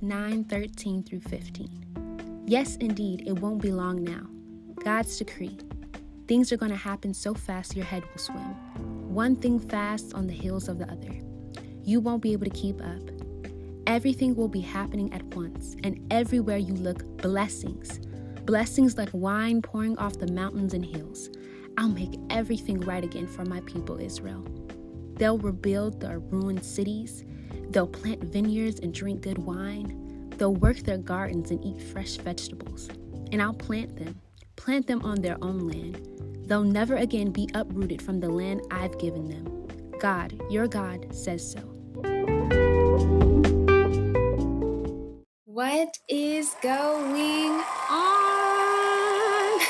Amos 9:13 through 15. Yes, indeed, it won't be long now. God's decree. Things are going to happen so fast your head will swim. One thing fast on the heels of the other. You won't be able to keep up. Everything will be happening at once, and everywhere you look, blessings. Blessings like wine pouring off the mountains and hills. I'll make everything right again for my people, Israel. They'll rebuild their ruined cities. They'll plant vineyards and drink good wine. They'll work their gardens and eat fresh vegetables. And I'll plant them on their own land. They'll never again be uprooted from the land I've given them. God, your God, says so. What is going on?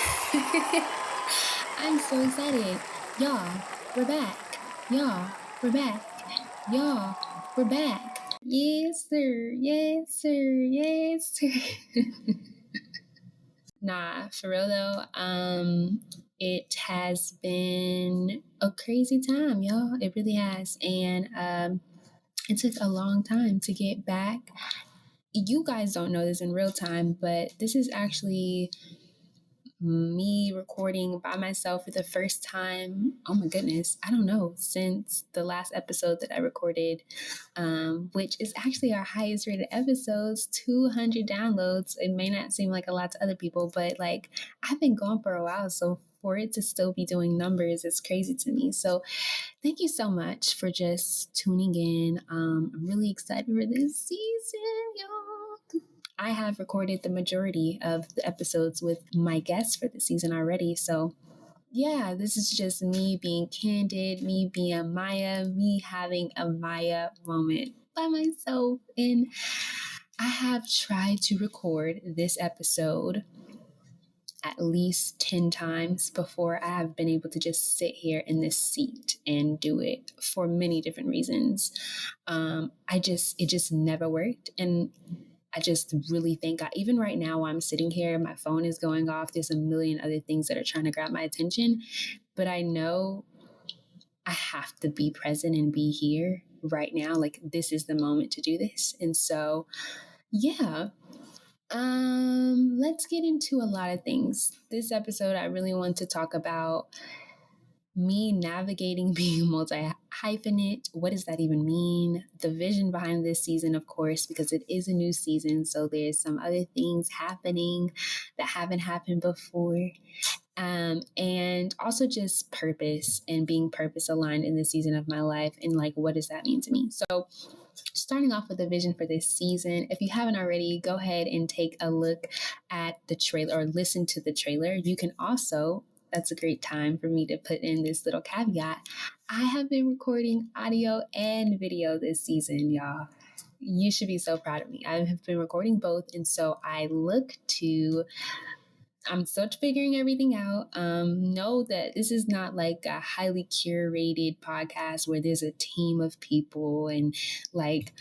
I'm so excited. Y'all, we're back. Y'all, we're back. Y'all, we're back. Yes, sir. Yes, sir. Yes, sir. Nah, for real though, it has been a crazy time, y'all. It really has. And it took a long time to get back. You guys don't know this in real time, but this is actually me recording by myself for the first time. Oh my goodness, I don't know, since the last episode that I recorded, which is actually our highest rated episodes, 200 downloads. It may not seem like a lot to other people, but like I've been gone for a while, so for it to still be doing numbers, it's crazy to me. So thank you so much for just tuning in. I'm really excited for this season, y'all. I have recorded the majority of the episodes with my guests for the season already. So yeah, this is just me being candid, me being Maia, me having a Maia moment by myself. And I have tried to record this episode at least 10 times before I have been able to just sit here in this seat and do it for many different reasons. It just never worked. And I just really thank God. Even right now, while I'm sitting here, my phone is going off. There's a million other things that are trying to grab my attention. But I know I have to be present and be here right now. Like, this is the moment to do this. And so, yeah. Let's get into a lot of things. This episode, I really want to talk about me navigating being multi-hyphenate. What does that even mean? The vision behind this season, of course, because it is a new season. So there's some other things happening that haven't happened before. And also just purpose and being purpose aligned in this season of my life. And like, what does that mean to me? So starting off with the vision for this season, if you haven't already, go ahead and take a look at the trailer or listen to the trailer. You can also, that's a great time for me to put in this little caveat. I have been recording audio and video this season, y'all. You should be so proud of me. I have been recording both. And so I'm still figuring everything out. Know that this is not like a highly curated podcast where there's a team of people and like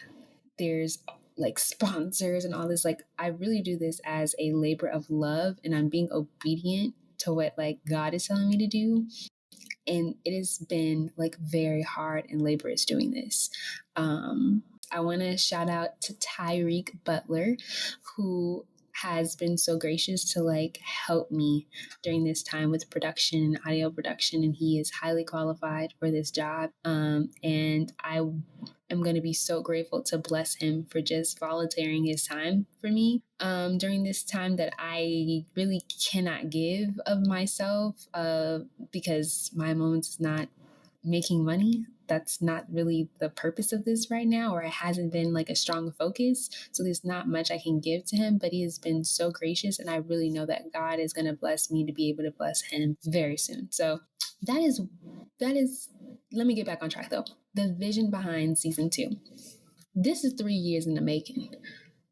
there's like sponsors and all this. Like, I really do this as a labor of love, and I'm being obedient to what like God is telling me to do. And it has been like very hard and laborious doing this. I want to shout out to Tyreek Butler, who has been so gracious to like help me during this time with production and audio production, and he is highly qualified for this job. And I am going to be so grateful to bless him for just volunteering his time for me during this time that I really cannot give of myself because my moments is not making money. That's not really the purpose of this right now, or it hasn't been like a strong focus. So there's not much I can give to him, but he has been so gracious. And I really know that God is going to bless me to be able to bless him very soon. So that is, let me get back on track though. The vision behind season 2. This is 3 years in the making.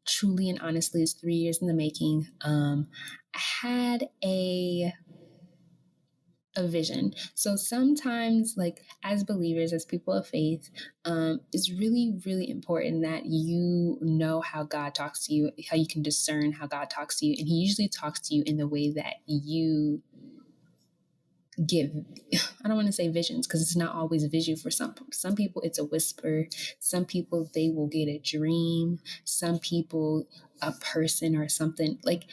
Truly and honestly, it's 3 years in the making. I had a vision. So sometimes, like as believers, as people of faith, it's really, really important that you know how God talks to you, how you can discern how God talks to you. And he usually talks to you in the way that you get, I don't want to say visions, because it's not always a vision for some people. It's a whisper. Some people, they will get a dream. Some people, a person or something. Like,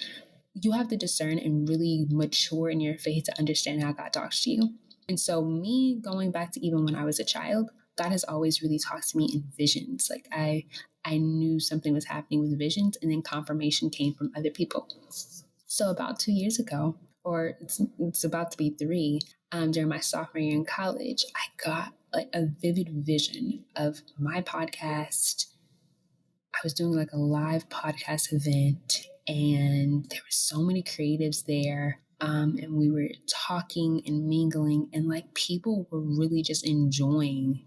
you have to discern and really mature in your faith to understand how God talks to you. And so, me going back to even when I was a child, God has always really talked to me in visions. Like, I knew something was happening with visions, and then confirmation came from other people. So about 2 years ago, or it's about to be 3, during my sophomore year in college, I got like a vivid vision of my podcast. I was doing like a live podcast event, and there were so many creatives there. And we were talking and mingling, and like people were really just enjoying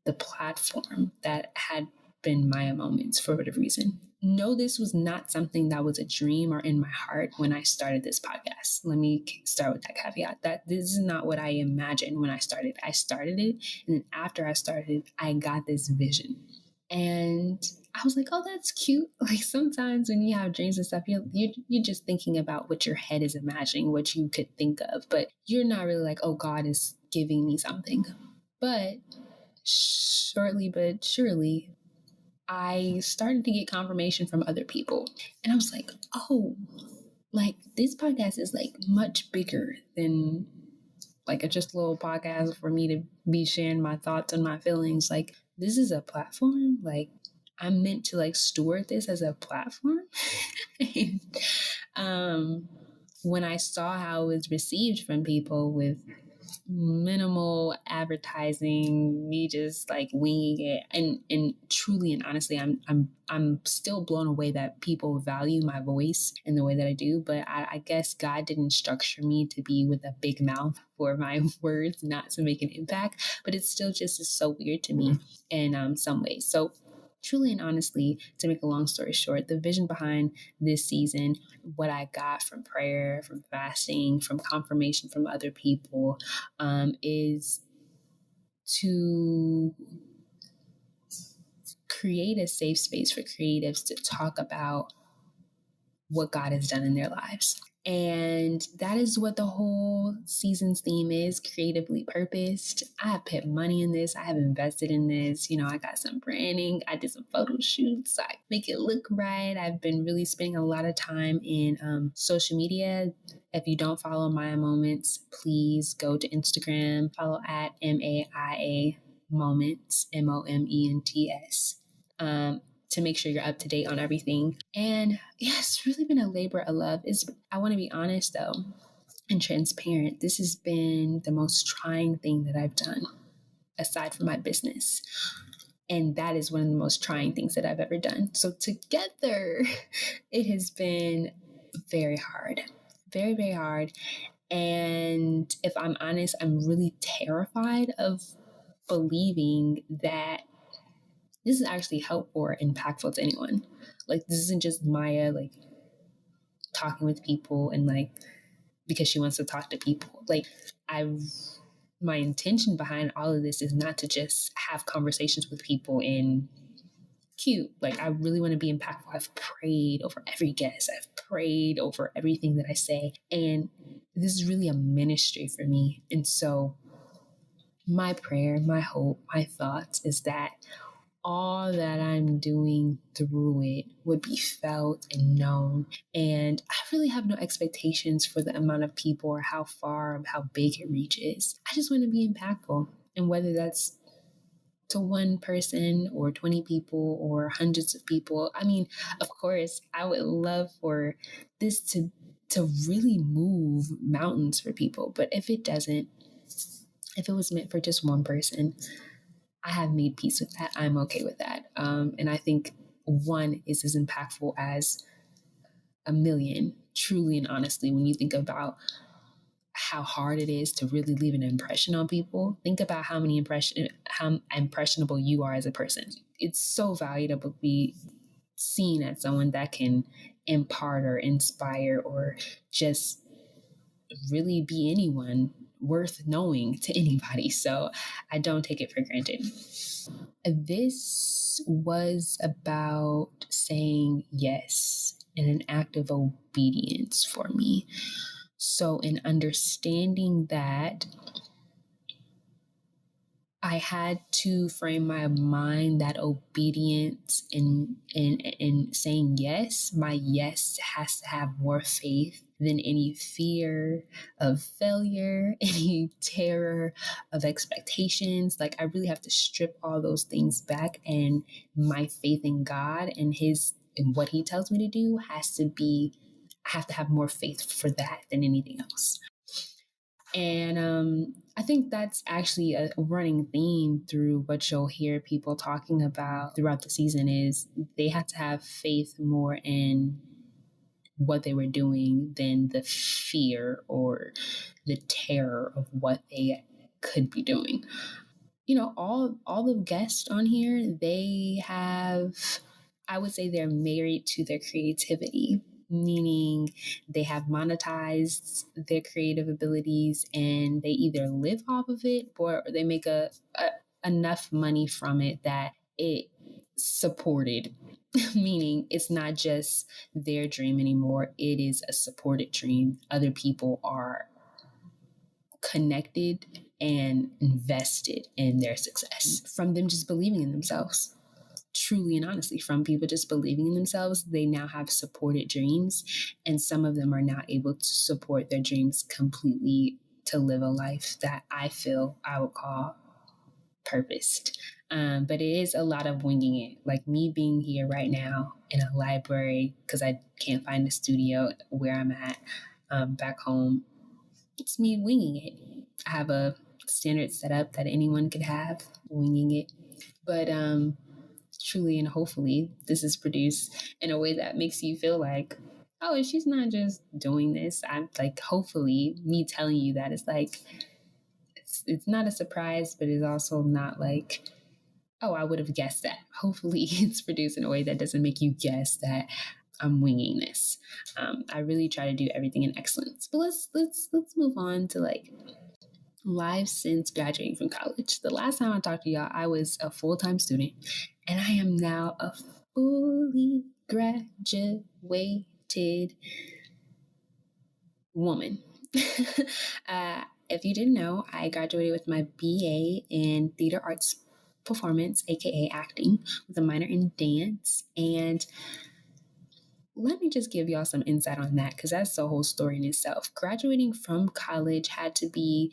the platform that had been Maia Moments for whatever reason. No, this was not something that was a dream or in my heart when I started this podcast. Let me start with that caveat that this is not what I imagined when I started. I started it, and then after I started, I got this vision. And I was like, oh, that's cute. Like, sometimes when you have dreams and stuff, you're just thinking about what your head is imagining, what you could think of, but you're not really like, oh, God is giving me something. But shortly but surely, I started to get confirmation from other people. And I was like, oh, like this podcast is like much bigger than like just a little podcast for me to be sharing my thoughts and my feelings. Like, this is a platform. Like, I'm meant to like steward this as a platform. And when I saw how it was received from people with minimal advertising, me just like winging it, and truly and honestly, I'm still blown away that people value my voice in the way that I do. But I guess God didn't structure me to be with a big mouth for my words not to make an impact. But it still just is so weird to me in some ways. So truly and honestly, to make a long story short, the vision behind this season, what I got from prayer, from fasting, from confirmation from other people, is to create a safe space for creatives to talk about what God has done in their lives. And that is what the whole season's theme is: creatively purposed. I have put money in this. I have invested in this. You know, I got some branding. I did some photo shoots. I make it look right. I've been really spending a lot of time in social media. If you don't follow Maia Moments, please go to Instagram, follow at MAIA Moments, MOMENTS. To make sure you're up to date on everything. And yeah, it's really been a labor of love. I want to be honest though and transparent. This has been the most trying thing that I've done aside from my business. And that is one of the most trying things that I've ever done. So together, it has been very hard, very, very hard. And if I'm honest, I'm really terrified of believing that this is actually helpful or impactful to anyone. Like, this isn't just Maia like talking with people and like because she wants to talk to people. Like, my intention behind all of this is not to just have conversations with people and cute. Like, I really want to be impactful. I've prayed over every guest. I've prayed over everything that I say. And this is really a ministry for me. And so my prayer, my hope, my thoughts is that all that I'm doing through it would be felt and known. And I really have no expectations for the amount of people or how far or how big it reaches. I just want to be impactful. And whether that's to one person or 20 people or hundreds of people, I mean, of course, I would love for this to really move mountains for people. But if it doesn't, if it was meant for just one person, I have made peace with that. I'm okay with that. And I think one is as impactful as a million, truly and honestly. When you think about how hard it is to really leave an impression on people, think about how impressionable you are as a person. It's so valuable to be seen as someone that can impart or inspire or just really be anyone worth knowing to anybody. So I don't take it for granted. This was about saying yes in an act of obedience for me. So in understanding that, I had to frame my mind that obedience and saying yes, my yes has to have more faith than any fear of failure, any terror of expectations. Like, I really have to strip all those things back, and my faith in God and his and what he tells me to do has to be, I have to have more faith for that than anything else. And I think that's actually a running theme through what you'll hear people talking about throughout the season is they had to have faith more in what they were doing than the fear or the terror of what they could be doing. You know, all the guests on here, they have, I would say they're married to their creativity, meaning they have monetized their creative abilities and they either live off of it or they make enough money from it that it supported, meaning it's not just their dream anymore, it is a supported dream. Other people are connected and invested in their success from them just believing in themselves. Truly and honestly, from people just believing in themselves, they now have supported dreams, and some of them are now able to support their dreams completely to live a life that I feel I would call purposed. But it is a lot of winging it. Like me being here right now in a library because I can't find a studio where I'm at back home. It's me winging it. I have a standard setup that anyone could have, winging it. But truly and hopefully this is produced in a way that makes you feel like, oh, she's not just doing this. I'm like, hopefully me telling you that it's like, it's not a surprise, but it's also not like, oh, I would have guessed that. Hopefully it's produced in a way that doesn't make you guess that I'm winging this. I really try to do everything in excellence. But let's move on to like life since graduating from college. The last time I talked to y'all, I was a full-time student, and I am now a fully graduated woman. If you didn't know, I graduated with my BA in theater arts performance, aka acting, with a minor in dance. And let me just give y'all some insight on that because that's the whole story in itself. Graduating from college had to be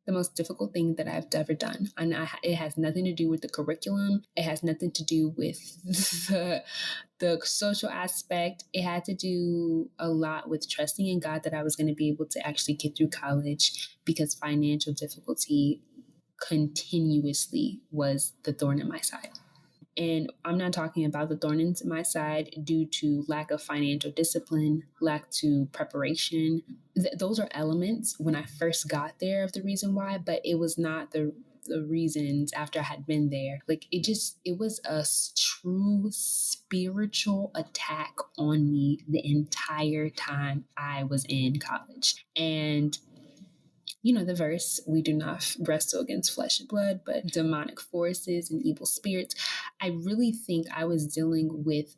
the most difficult thing that I've ever done. And it has nothing to do with the curriculum. It has nothing to do with the social aspect. It had to do a lot with trusting in God that I was going to be able to actually get through college, because financial difficulty continuously was the thorn in my side. And I'm not talking about the thorn in my side due to lack of financial discipline, lack to preparation. Those are elements when I first got there of the reason why, but it was not the reasons after I had been there. Like it was a true spiritual attack on me the entire time I was in college. And you know the verse, we do not wrestle against flesh and blood, but demonic forces and evil spirits. I really think I was dealing with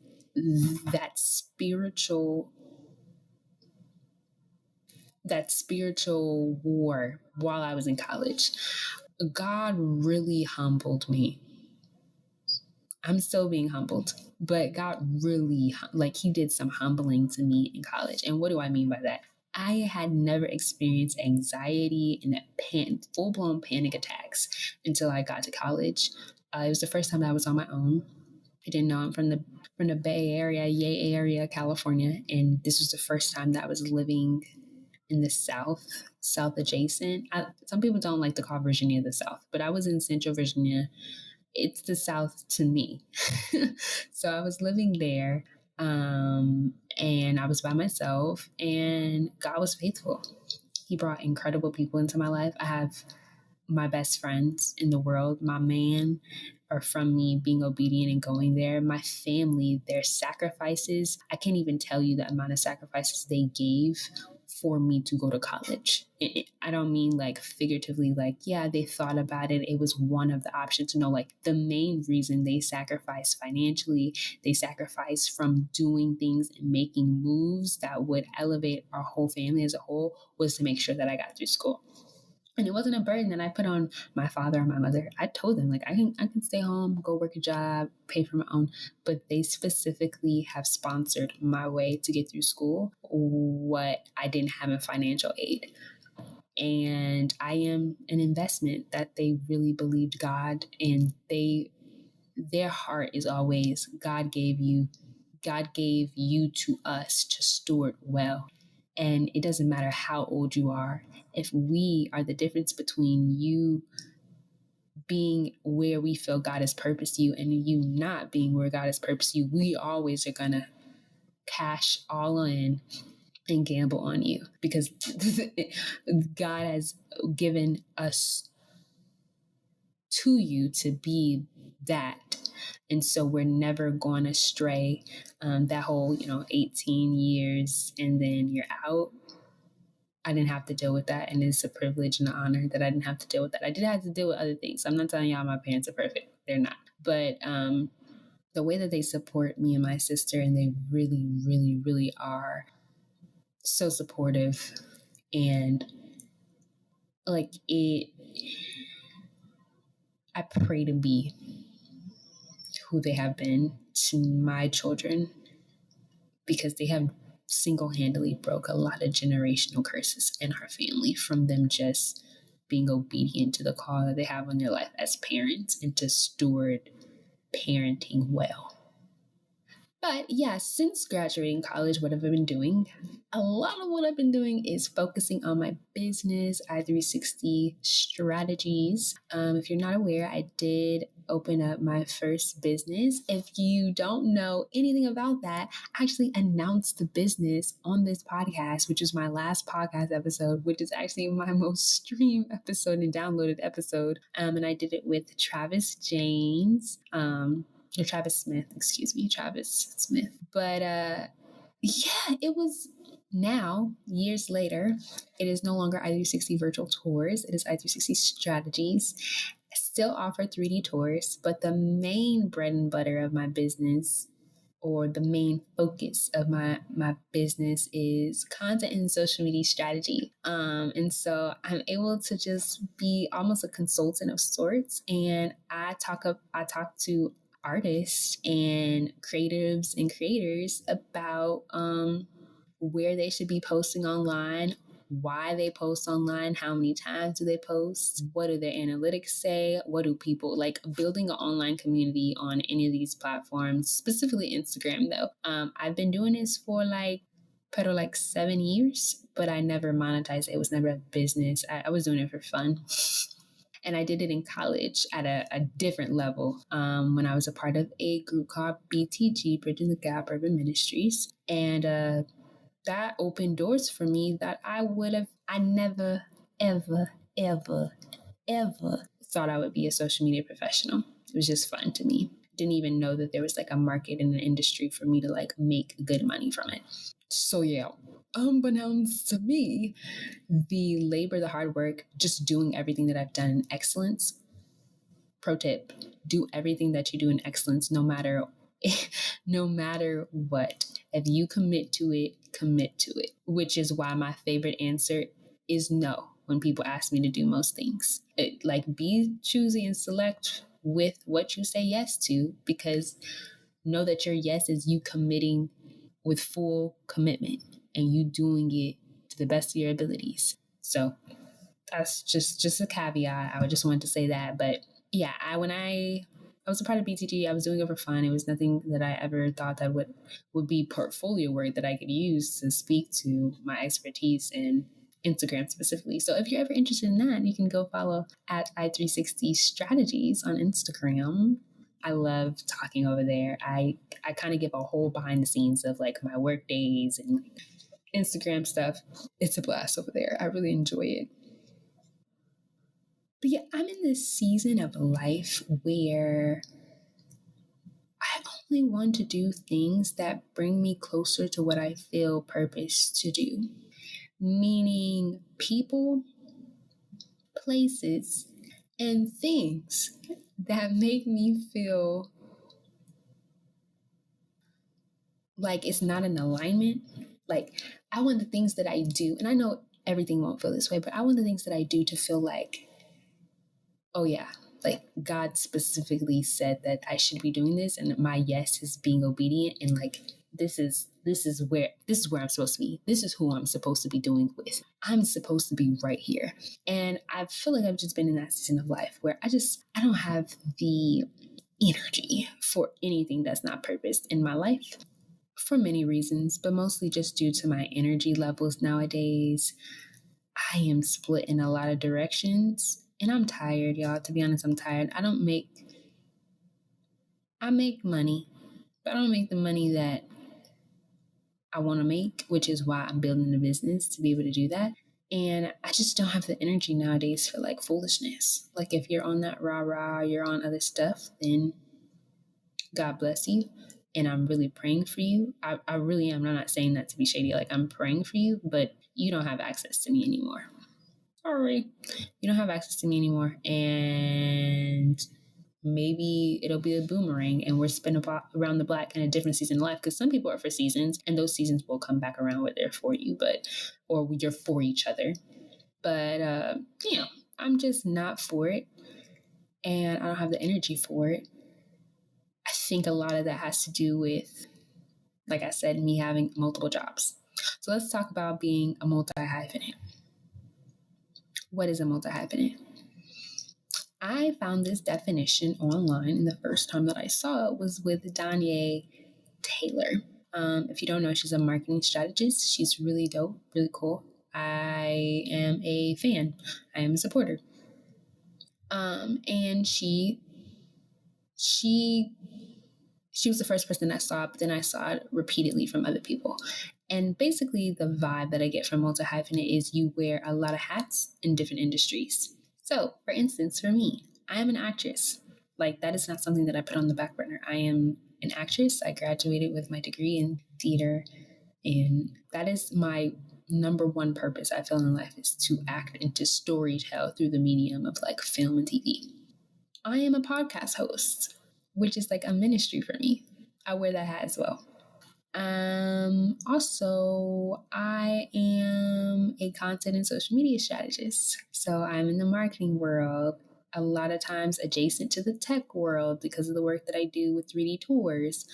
that spiritual war while I was in college. God really humbled me. I'm still being humbled, but God really, like, he did some humbling to me in college. And what do I mean by that? I had never experienced anxiety and full-blown panic attacks until I got to college. It was the first time I was on my own. I didn't know I'm from the Bay Area, Yay Area, California, and this was the first time that I was living in the South adjacent. Some people don't like to call Virginia the South, but I was in Central Virginia. It's the South to me. So I was living there. And I was by myself, and God was faithful. He brought incredible people into my life. I have my best friends in the world. My man are from me being obedient and going there. My family, their sacrifices, I can't even tell you the amount of sacrifices they gave for me to go to college. I don't mean like figuratively, like, yeah, they thought about it. It was one of the options. No, like the main reason they sacrificed financially, they sacrificed from doing things and making moves that would elevate our whole family as a whole, was to make sure that I got through school. And it wasn't a burden that I put on my father or my mother. I told them, like, I can stay home, go work a job, pay for my own. But they specifically have sponsored my way to get through school, what I didn't have in financial aid. And I am an investment that they really believed God, and their heart is always, God gave you to us to steward well. And it doesn't matter how old you are. If we are the difference between you being where we feel God has purposed you and you not being where God has purposed you, we always are going to cash all in and gamble on you, because God has given us to you to be that. And so we're never going to stray. That whole, 18 years and then you're out. I didn't have to deal with that. And it's a privilege and an honor that I didn't have to deal with that. I did have to deal with other things. I'm not telling y'all my parents are perfect. They're not. But the way that they support me and my sister, and they really, really, really are so supportive. And like I pray to be who they have been to my children, because they have single-handedly broke a lot of generational curses in our family, from them just being obedient to the call that they have on their life as parents and to steward parenting well. But yeah, since graduating college, what have I been doing? A lot of what I've been doing is focusing on my business, i360 strategies. If you're not aware, I did open up my first business. If you don't know anything about that, I actually announced the business on this podcast, which is my last podcast episode, which is actually my most streamed episode and downloaded episode. And I did it with Travis Smith. But yeah, it was, now, years later, it is no longer i360 virtual tours. It is i360 strategies. I still offer 3D tours, but the main bread and butter of my business, or the main focus of my business, is content and social media strategy. And so I'm able to just be almost a consultant of sorts. And I talk to artists and creatives and creators about where they should be posting online, why they post online, how many times do they post, what do their analytics say, what do people like, building an online community on any of these platforms, specifically Instagram though. I've been doing this for like 7 years, but I never monetized it. It was never a business. I was doing it for fun. And I did it in college at a different level, when I was a part of a group called BTG, Bridging the Gap Urban Ministries. And that opened doors for me that I never, ever, ever, ever thought I would be a social media professional. It was just fun to me. Didn't even know that there was like a market in the industry for me to like make good money from it. So yeah, unbeknownst to me, the labor, the hard work, just doing everything that I've done in excellence. Pro tip, do everything that you do in excellence, no matter what. If you commit to it, which is why my favorite answer is no when people ask me to do most things. Be choosy and select with what you say yes to, because know that your yes is you committing with full commitment and you doing it to the best of your abilities. So that's just a caveat. I would just want to say that. But yeah, when I was a part of BTG, I was doing it for fun. It was nothing that I ever thought that would be portfolio work that I could use to speak to my expertise in Instagram specifically. So if you're ever interested in that, you can go follow at i360 strategies on Instagram. I love talking over there. I kind of give a whole behind the scenes of like my work days and like Instagram stuff. It's a blast over there. I really enjoy it. But yeah, I'm in this season of life where I only want to do things that bring me closer to what I feel purpose to do. meaning people, places, and things that make me feel like it's not in alignment. Like, I want the things that I do, and I know everything won't feel this way, but I want the things that I do to feel like, oh yeah, like God specifically said that I should be doing this, and my yes is being obedient, and like this is where I'm supposed to be. This is who I'm supposed to be doing with. I'm supposed to be right here. And I feel like I've just been in that season of life where I don't have the energy for anything that's not purposed in my life for many reasons, but mostly just due to my energy levels nowadays. I am split in a lot of directions and I'm tired, y'all. To be honest, I'm tired. I make money, but I don't make the money that I want to make, which is why I'm building the business to be able to do that. And I just don't have the energy nowadays for like foolishness. Like if you're on that rah rah, you're on other stuff, then God bless you. And I'm really praying for you. I really am. I'm not saying that to be shady. Like I'm praying for you, but you don't have access to me anymore. Sorry. You don't have access to me anymore. And maybe it'll be a boomerang and we're spinning around the block in a different season of life, because some people are for seasons and those seasons will come back around where they're for you, or you're for each other. But, I'm just not for it and I don't have the energy for it. I think a lot of that has to do with, like I said, me having multiple jobs. So let's talk about being a multi-hyphenate. What is a multi-hyphenate? I found this definition online, and the first time that I saw it was with Danye Taylor. If you don't know, she's a marketing strategist. She's really dope, really cool. I am a fan. I am a supporter. And she was the first person I saw, but then I saw it repeatedly from other people. And basically the vibe that I get from multi-hyphenate is you wear a lot of hats in different industries. So, for instance, for me, I am an actress. Like, that is not something that I put on the back burner. I am an actress. I graduated with my degree in theater, and that is my number one purpose I feel in life, is to act and to storytell through the medium of like film and TV. I am a podcast host, which is like a ministry for me. I wear that hat as well. Also, I am a content and social media strategist. So I'm in the marketing world, a lot of times adjacent to the tech world because of the work that I do with 3D tours.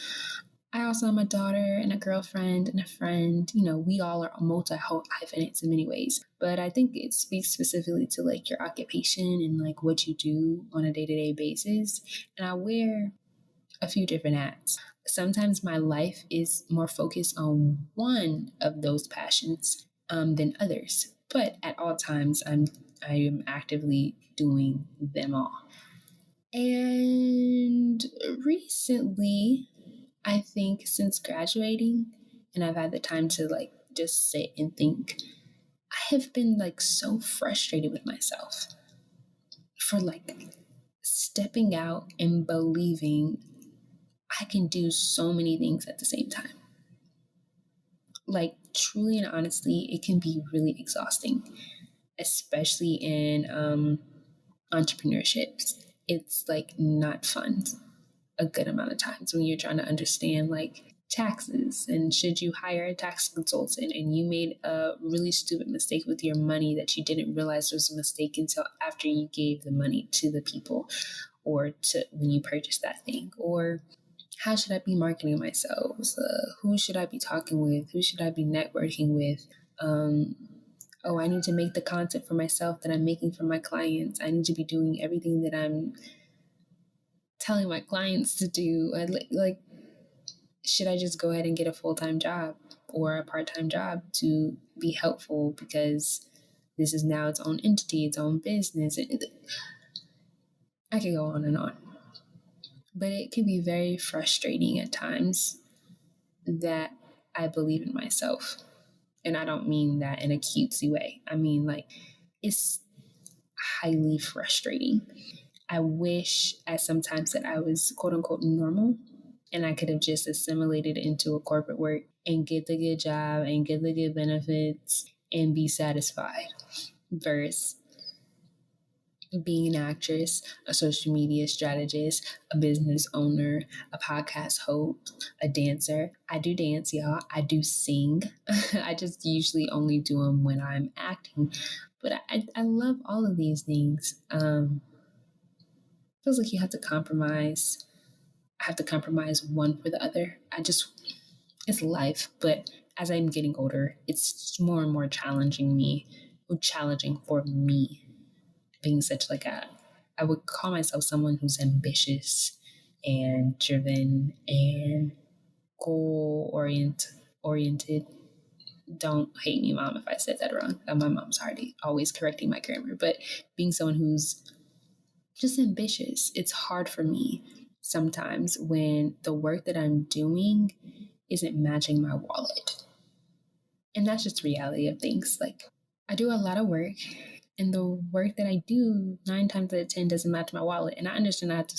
I also am a daughter and a girlfriend and a friend. You know, we all are multi-hyphenates in many ways, but I think it speaks specifically to like your occupation and like what you do on a day-to-day basis. And I wear a few different hats. Sometimes my life is more focused on one of those passions than others, but at all times I am actively doing them all. And recently, I think since graduating, and I've had the time to like just sit and think, I have been like so frustrated with myself for like stepping out and believing I can do so many things at the same time. Like, truly and honestly, it can be really exhausting, especially in entrepreneurship. It's like not fun a good amount of times when you're trying to understand like taxes and should you hire a tax consultant and you made a really stupid mistake with your money that you didn't realize was a mistake until after you gave the money to the people or to when you purchased that thing. Or how should I be marketing myself? Who should I be talking with? Who should I be networking with? I need to make the content for myself that I'm making for my clients. I need to be doing everything that I'm telling my clients to do. Like, should I just go ahead and get a full-time job or a part-time job to be helpful because this is now its own entity, its own business? I could go on and on. But it can be very frustrating at times that I believe in myself. And I don't mean that in a cutesy way. I mean, like, it's highly frustrating. I wish at sometimes that I was quote unquote normal and I could have just assimilated into a corporate work and get the good job and get the good benefits and be satisfied versus being an actress, a social media strategist, a business owner, a podcast host, a dancer. I do dance, y'all. I do sing. I just usually only do them when I'm acting. But I love all of these things. Feels like you have to compromise. I have to compromise one for the other. It's life. But as I'm getting older, it's more and more challenging for me. Being such I would call myself someone who's ambitious and driven and goal oriented. Don't hate me, Mom, if I said that wrong. My mom's always correcting my grammar, but being someone who's just ambitious, it's hard for me sometimes when the work that I'm doing isn't matching my wallet. And that's just the reality of things. Like, I do a lot of work, and the work that I do 9 times out of 10 doesn't match my wallet. And I understand I have to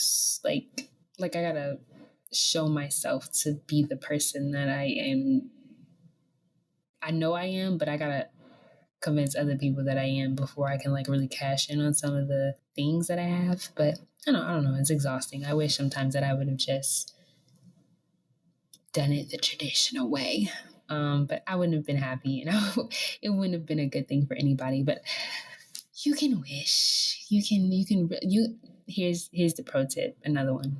I gotta show myself to be the person that I am. I know I am, but I gotta convince other people that I am before I can really cash in on some of the things that I have. But I don't know. It's exhausting. I wish sometimes that I would have just done it the traditional way. But I wouldn't have been happy, and it wouldn't have been a good thing for anybody. But you can wish. Here's the pro tip. Another one.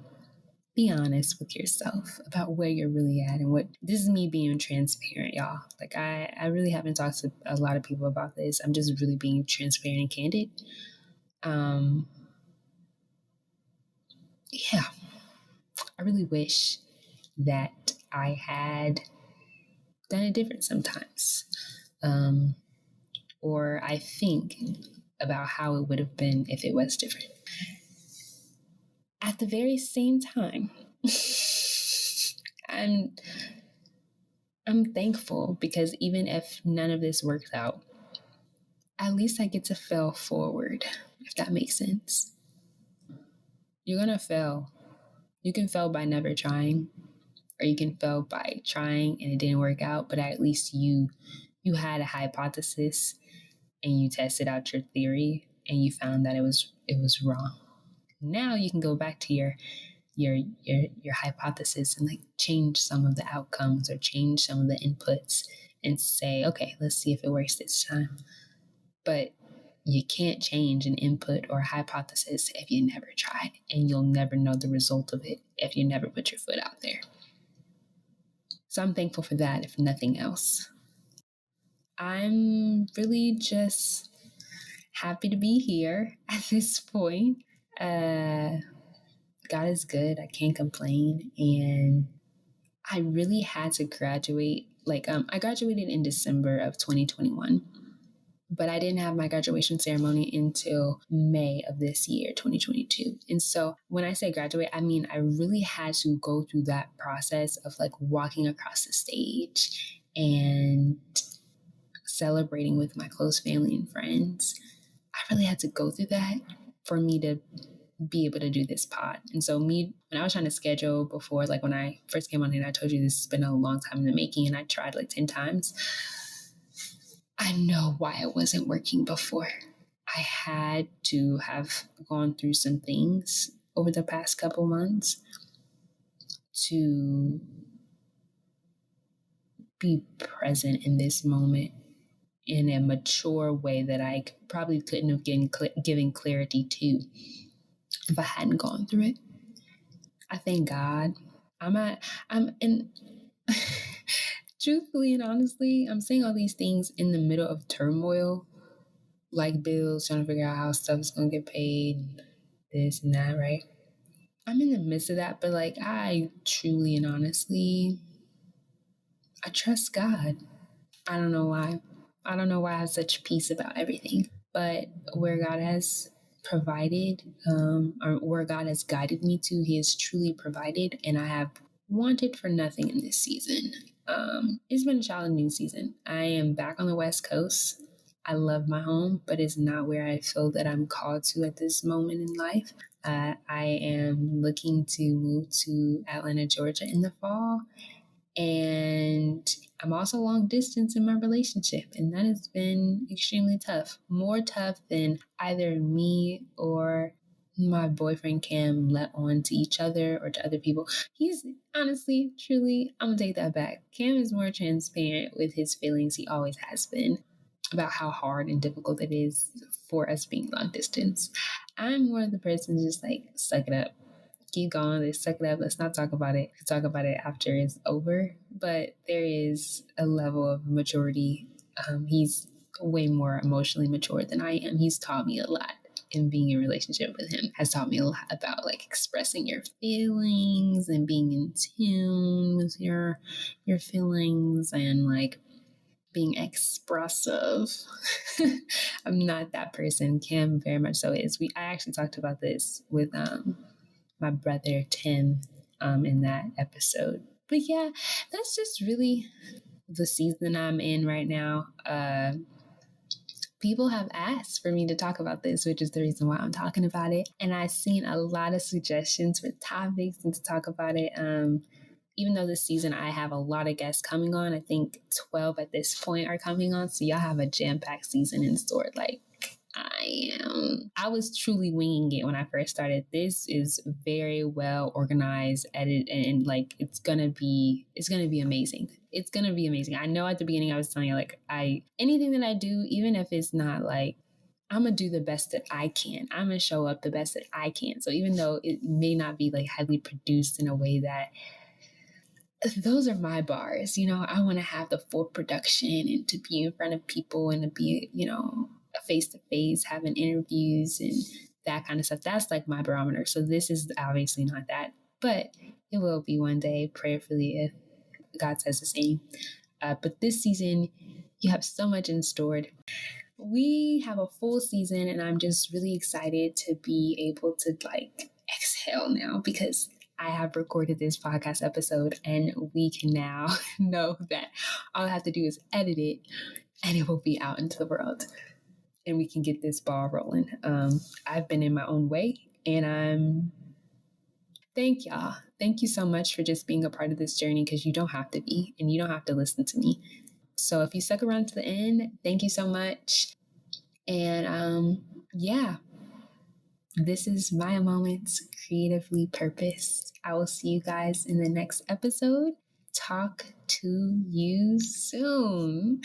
Be honest with yourself about where you're really at and what. This is me being transparent, y'all. Like, I really haven't talked to a lot of people about this. I'm just really being transparent and candid. Yeah. I really wish that I had done it different sometimes. Or I think about how it would have been if it was different. At the very same time, I'm thankful because even if none of this works out, at least I get to fail forward, if that makes sense. You're gonna fail. You can fail by never trying, or you can fail by trying and it didn't work out, but at least you had a hypothesis and you tested out your theory and you found that it was wrong. Now you can go back to your hypothesis and change some of the outcomes or change some of the inputs and say, okay, let's see if it works this time. But you can't change an input or a hypothesis if you never tried, and you'll never know the result of it if you never put your foot out there. So I'm thankful for that, if nothing else. I'm really just happy to be here at this point. God is good. I can't complain. And I really had to graduate. I graduated in December of 2021, but I didn't have my graduation ceremony until May of this year, 2022. And so when I say graduate, I mean, I really had to go through that process of walking across the stage and celebrating with my close family and friends. I really had to go through that for me to be able to do this pod. And so when I was trying to schedule before, when I first came on here, I told you this has been a long time in the making and I tried 10 times. I know why it wasn't working before. I had to have gone through some things over the past couple months to be present in this moment in a mature way that I probably couldn't have given clarity to if I hadn't gone through it. I thank God. Truthfully and honestly, I'm saying all these things in the middle of turmoil, like bills, trying to figure out how stuff is going to get paid, this and that, right? I'm in the midst of that, but I truly and honestly, I trust God. I don't know why. I don't know why I have such peace about everything, but where God has provided, or where God has guided me to, He has truly provided, and I have wanted for nothing in this season. It's been a challenging season. I am back on the West Coast. I love my home, but it's not where I feel that I'm called to at this moment in life. I am looking to move to Atlanta, Georgia in the fall. And I'm also long distance in my relationship, and that has been extremely tough. More tough than either me or my boyfriend Cam let on to each other or to other people. He's honestly, truly, I'm gonna take that back. Cam is more transparent with his feelings. He always has been about how hard and difficult it is for us being long distance. I'm more of the person just like, suck it up. Keep going. Let's suck it up. Let's not talk about it. We'll talk about it after it's over. But there is a level of maturity. He's way more emotionally mature than I am. He's taught me a lot. And being in a relationship with him has taught me a lot about like expressing your feelings and being in tune with your feelings and like being expressive. I'm not that person. Cam very much so is. I actually talked about this with my brother Tim in that episode. But yeah, that's just really the season I'm in right now. People have asked for me to talk about this, which is the reason why I'm talking about it. And I've seen a lot of suggestions for topics and to talk about it. Even though this season I have a lot of guests coming on, I think 12 at this point are coming on. So y'all have a jam-packed season in store. Like I was truly winging it when I first started. This is very well organized, edited, and like it's gonna be amazing. It's gonna be amazing. I know at the beginning I was telling you like anything that I do, even if it's not like I'm gonna do the best that I can. I'm gonna show up the best that I can. So even though it may not be like highly produced in a way that those are my bars, I want to have the full production and to be in front of people and to be, face to face, having interviews and that kind of stuff. That's like my barometer. So this is obviously not that, but it will be one day, prayerfully, if God says the same. But this season, you have so much in store. We have a full season, and I'm just really excited to be able to like exhale now because I have recorded this podcast episode and we can now know that all I have to do is edit it and it will be out into the world and we can get this ball rolling. I've been in my own way and thank y'all. Thank you so much for just being a part of this journey because you don't have to be and you don't have to listen to me. So if you stuck around to the end, thank you so much. And yeah. This is Maia Moments, creatively purposed. I will see you guys in the next episode. Talk to you soon.